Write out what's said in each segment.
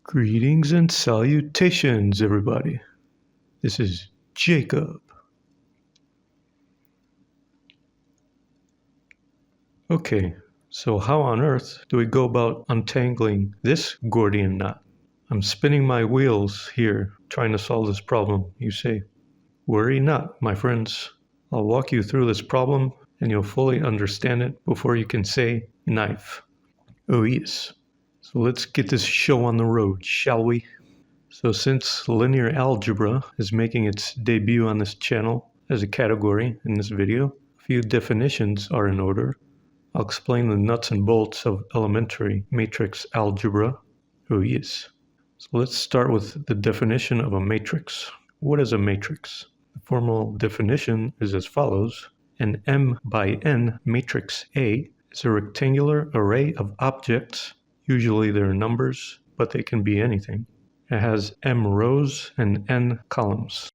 Greetings and salutations, everybody. This is Jacob. Okay, so how on earth do we go about untangling this Gordian knot? I'm spinning my wheels here, trying to solve this problem, you say. Worry not, my friends. I'll walk you through this problem, and you'll fully understand it before you can say knife. Oh yes. So let's get this show on the road, shall we? So since linear algebra is making its debut on this channel as a category in this video, a few definitions are in order. I'll explain the nuts and bolts of elementary matrix algebra. Oh yes. So let's start with the definition of a matrix. What is a matrix? The formal definition is as follows. An M by N matrix A is a rectangular array of objects. Usually they're numbers, but they can be anything. It has M rows and N columns.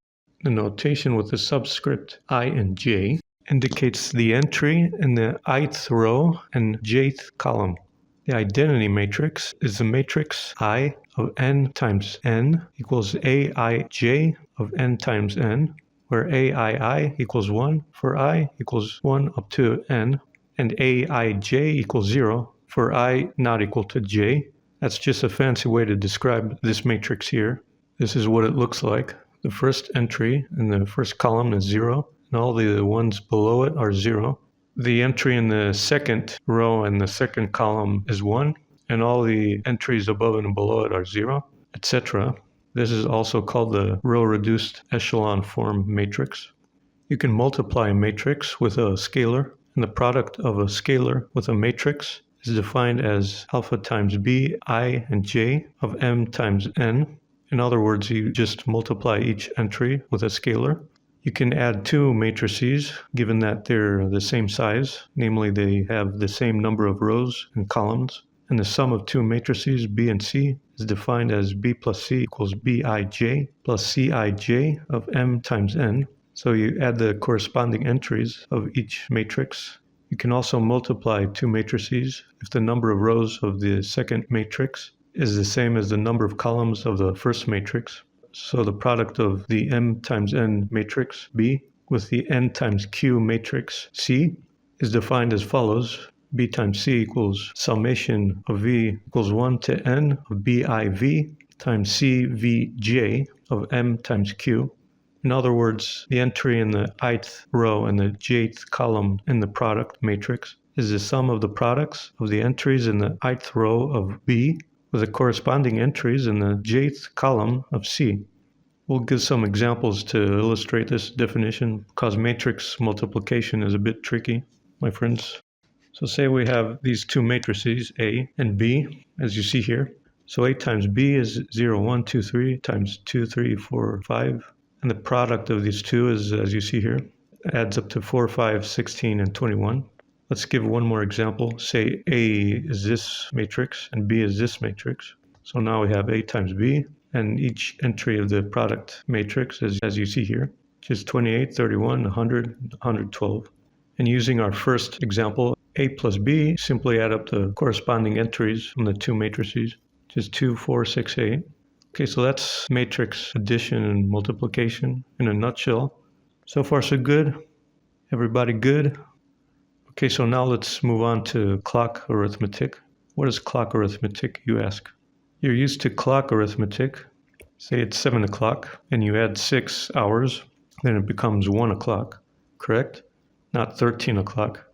The notation with the subscript I and J indicates the entry in the ith row and jth column. The identity matrix is the matrix I of n times n equals aij of n times n, where aii equals 1 for I equals 1 up to n, and aij equals 0 for I not equal to j. That's just a fancy way to describe this matrix here. This is what it looks like. The first entry in the first column is 0, and all the ones below it are 0. The entry in the second row and the second column is 1, and all the entries above and below it are 0, etc. This is also called the row-reduced echelon form matrix. You can multiply a matrix with a scalar, and the product of a scalar with a matrix is defined as alpha times b, I, and j of m times n. In other words, you just multiply each entry with a scalar. You can add two matrices given that they're the same size, namely they have the same number of rows and columns, and the sum of two matrices b and c is defined as b plus c equals bij plus cij of m times n. So you add the corresponding entries of each matrix. You can also multiply two matrices if the number of rows of the second matrix is the same as the number of columns of the first matrix. So the product of the m times n matrix B with the n times q matrix C is defined as follows. B times C equals summation of V equals 1 to n of BIV times CVJ of m times q. In other words, the entry in the ith row and the jth column in the product matrix is the sum of the products of the entries in the ith row of B with the corresponding entries in the jth column of C. We'll give some examples to illustrate this definition because matrix multiplication is a bit tricky, my friends. So say we have these two matrices, A and B, as you see here. So A times B is 0, 1, 2, 3 times 2, 3, 4, 5. And the product of these two is, as you see here, adds up to 4, 5, 16, and 21. Let's give one more example. Say A is this matrix and B is this matrix. So now we have A times B, and each entry of the product matrix is, as you see here, which is 28, 31, 100, 112. And using our first example, A plus B, simply add up the corresponding entries from the two matrices, which is 2, 4, 6, 8. Okay, so that's matrix addition and multiplication in a nutshell. So far, so good. Everybody good? Okay, so now let's move on to clock arithmetic. What is clock arithmetic, you ask? You're used to clock arithmetic. Say it's 7 o'clock and you add 6 hours, then it becomes 1 o'clock, correct? Not 13 o'clock.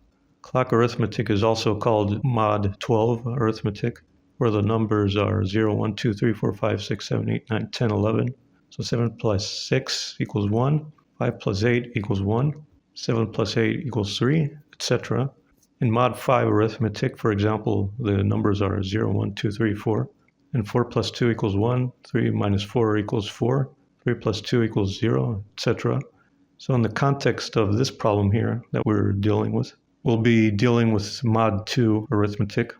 Clock arithmetic is also called mod 12 arithmetic, where the numbers are 0, 1, 2, 3, 4, 5, 6, 7, 8, 9, 10, 11. So 7 plus 6 equals 1, 5 plus 8 equals 1, 7 plus 8 equals 3, etc. In mod 5 arithmetic, for example, the numbers are 0, 1, 2, 3, 4, and 4 plus 2 equals 1, 3 minus 4 equals 4, 3 plus 2 equals 0, etc. So in the context of this problem here that we're dealing with, we'll be dealing with mod 2 arithmetic.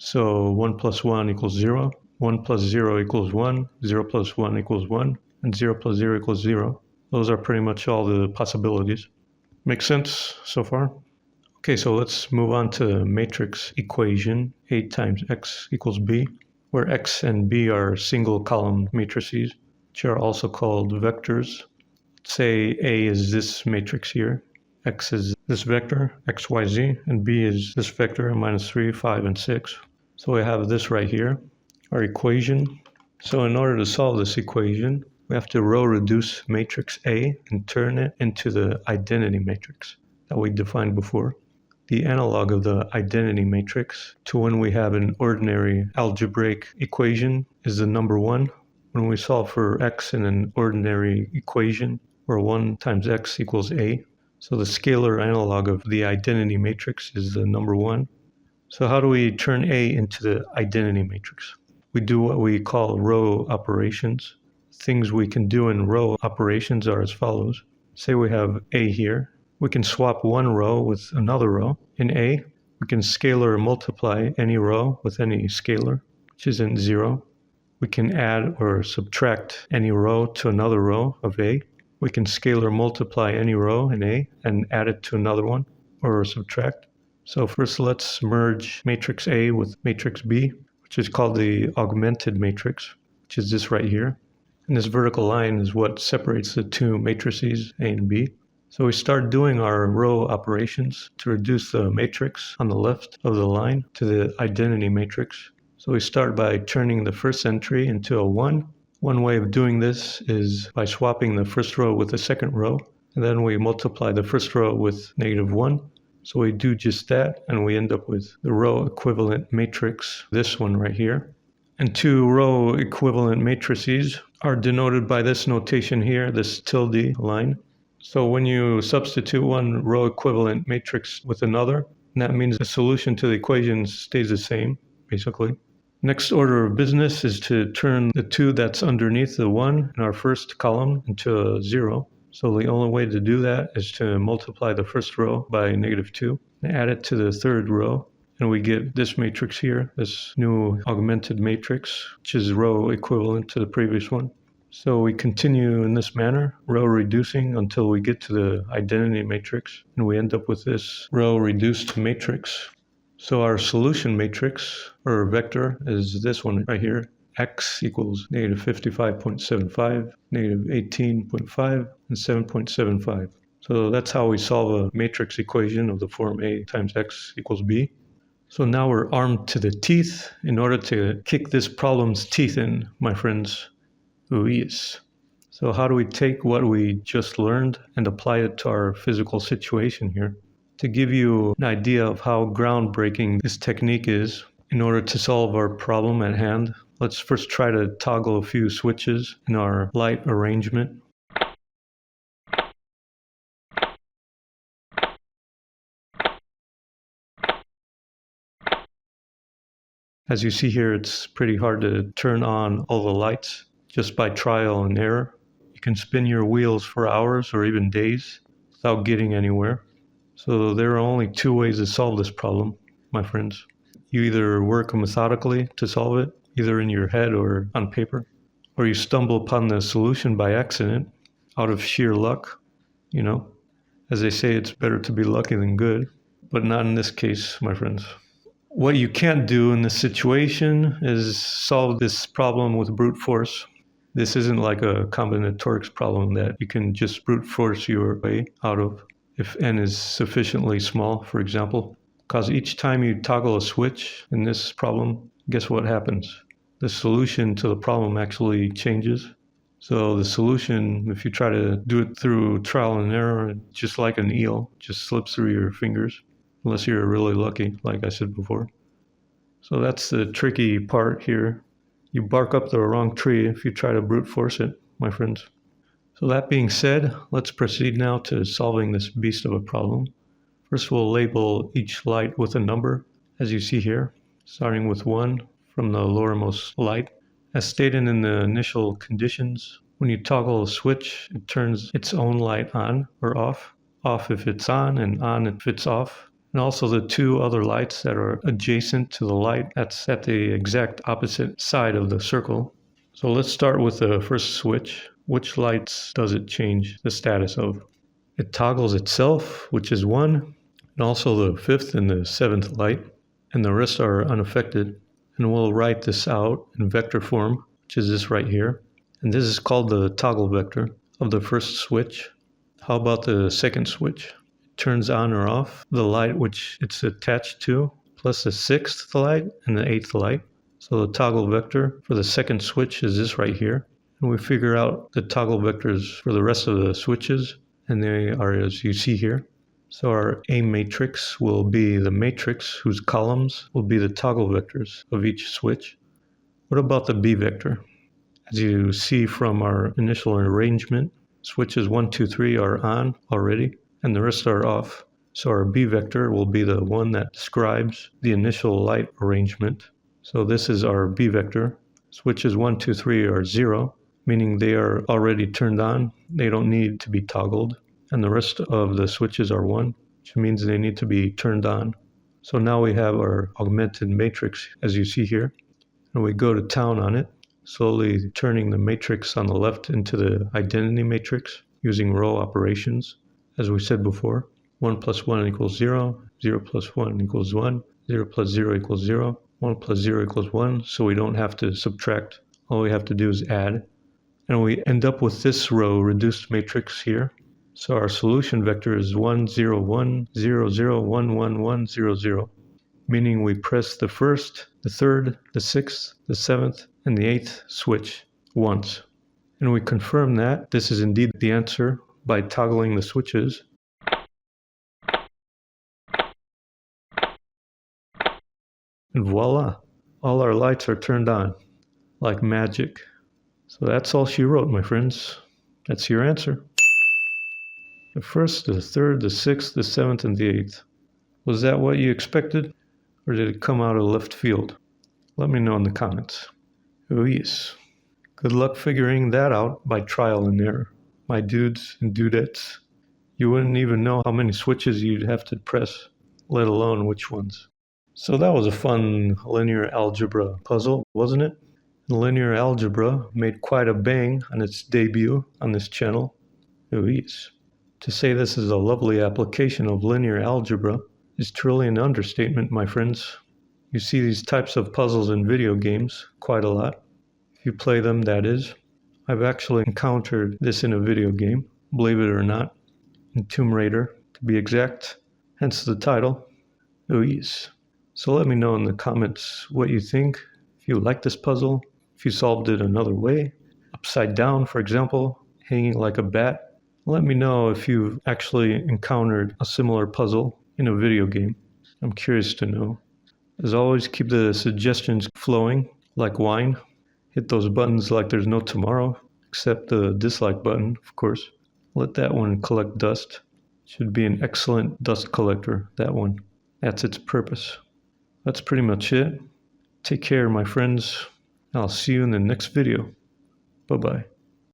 So 1 plus 1 equals 0, 1 plus 0 equals 1, 0 plus 1 equals 1, and 0 plus 0 equals 0. Those are pretty much all the possibilities. Make sense so far? Okay, so let's move on to matrix equation. A times x equals b. where X and B are single column matrices, which are also called vectors. Say A is this matrix here, X is this vector, X, Y, Z, and B is this vector, -3, 5, and 6. So we have this right here, our equation. So in order to solve this equation, we have to row reduce matrix A and turn it into the identity matrix that we defined before. The analog of the identity matrix to when we have an ordinary algebraic equation is the number 1. When we solve for x in an ordinary equation, where 1 times x equals a, so the scalar analog of the identity matrix is the number 1. So how do we turn A into the identity matrix? We do what we call row operations. Things we can do in row operations are as follows. Say we have A here. We can swap one row with another row. In A, we can scalar multiply any row with any scalar, which isn't 0. We can add or subtract any row to another row of A. We can scalar multiply any row in A and add it to another one or subtract. So first let's merge matrix A with matrix B, which is called the augmented matrix, which is this right here. And this vertical line is what separates the two matrices A and B. So we start doing our row operations to reduce the matrix on the left of the line to the identity matrix. So we start by turning the first entry into a 1. One way of doing this is by swapping the first row with the second row, and then we multiply the first row with -1. So we do just that, and we end up with the row equivalent matrix, this one right here. And two row equivalent matrices are denoted by this notation here, this tilde line. So when you substitute one row equivalent matrix with another, that means the solution to the equation stays the same, basically. Next order of business is to turn the 2 that's underneath the 1 in our first column into a 0. So the only way to do that is to multiply the first row by -2 and add it to the third row. And we get this matrix here, this new augmented matrix, which is row equivalent to the previous one. So we continue in this manner, row reducing until we get to the identity matrix, and we end up with this row reduced matrix. So our solution matrix, or vector, is this one right here. X equals -55.75, -18.5, and 7.75. So that's how we solve a matrix equation of the form A times X equals B. So now we're armed to the teeth in order to kick this problem's teeth in, my friends. Ooh, yes. So how do we take what we just learned and apply it to our physical situation here? To give you an idea of how groundbreaking this technique is, in order to solve our problem at hand, let's first try to toggle a few switches in our light arrangement. As you see here, it's pretty hard to turn on all the lights just by trial and error. You can spin your wheels for hours or even days without getting anywhere. So there are only two ways to solve this problem, my friends. You either work methodically to solve it, either in your head or on paper, or you stumble upon the solution by accident, out of sheer luck. You know, as they say, it's better to be lucky than good, but not in this case, my friends. What you can't do in this situation is solve this problem with brute force. This isn't like a combinatorics problem that you can just brute force your way out of if n is sufficiently small, for example. Because each time you toggle a switch in this problem, guess what happens? The solution to the problem actually changes. So the solution, if you try to do it through trial and error, just like an eel, just slips through your fingers, unless you're really lucky, like I said before. So that's the tricky part here. You bark up the wrong tree if you try to brute force it, my friends. So that being said, let's proceed now to solving this beast of a problem. First, we'll label each light with a number, as you see here, starting with 1 from the lowermost light. As stated in the initial conditions, when you toggle a switch, it turns its own light on or off, off if it's on and on if it's off. And also the two other lights that are adjacent to the light that's at the exact opposite side of the circle. So let's start with the first switch. Which lights does it change the status of? It toggles itself, which is 1, and also the 5th and the 7th light, and the rest are unaffected. and we'll write this out in vector form, which is this right here. And this is called the toggle vector of the first switch. How about the second switch? It turns on or off the light which it's attached to, plus the sixth light and the eighth light. So the toggle vector for the second switch is this right here. And we figure out the toggle vectors for the rest of the switches, and they are as you see here. So our A matrix will be the matrix whose columns will be the toggle vectors of each switch. What about the B vector? As you see from our initial arrangement, switches 1, 2, 3 are on already, and the rest are off. So our B vector will be the one that describes the initial light arrangement. So this is our B vector. Switches 1, 2, 3 are 0, meaning they are already turned on. They don't need to be toggled. And the rest of the switches are 1, which means they need to be turned on. So now we have our augmented matrix, as you see here. And we go to town on it, slowly turning the matrix on the left into the identity matrix using row operations. As we said before, 1 plus 1 equals 0, 0 plus 1 equals 1, 0 plus 0 equals 0, 1 plus 0 equals 1, so we don't have to subtract. All we have to do is add. And we end up with this row reduced matrix here. So our solution vector is 1, 0, 1, 0, 0, 1, 1, 1, 0, 0, meaning we press the first, the third, the sixth, the seventh, and the eighth switch once. And we confirm that this is indeed the answer by toggling the switches. And voila, all our lights are turned on, like magic. So that's all she wrote, my friends. That's your answer. The first, the third, the sixth, the seventh, and the eighth. Was that what you expected, or did it come out of left field? Let me know in the comments. Oh yes. Good luck figuring that out by trial and error. My dudes and dudettes, you wouldn't even know how many switches you'd have to press, let alone which ones. So that was a fun linear algebra puzzle, wasn't it? Linear algebra made quite a bang on its debut on this channel. Oh yes. To say this is a lovely application of linear algebra is truly an understatement, my friends. You see these types of puzzles in video games quite a lot. If you play them, that is. I've actually encountered this in a video game, believe it or not, in Tomb Raider, to be exact, hence the title. Oh yes. So let me know in the comments what you think, if you like this puzzle, if you solved it another way, upside down, for example, hanging like a bat. Let me know if you've actually encountered a similar puzzle in a video game. I'm curious to know. As always, keep the suggestions flowing like wine. Hit those buttons like there's no tomorrow, except the dislike button, of course. Let that one collect dust. Should be an excellent dust collector, that one. That's its purpose. That's pretty much it. Take care, my friends. I'll see you in the next video. Bye-bye.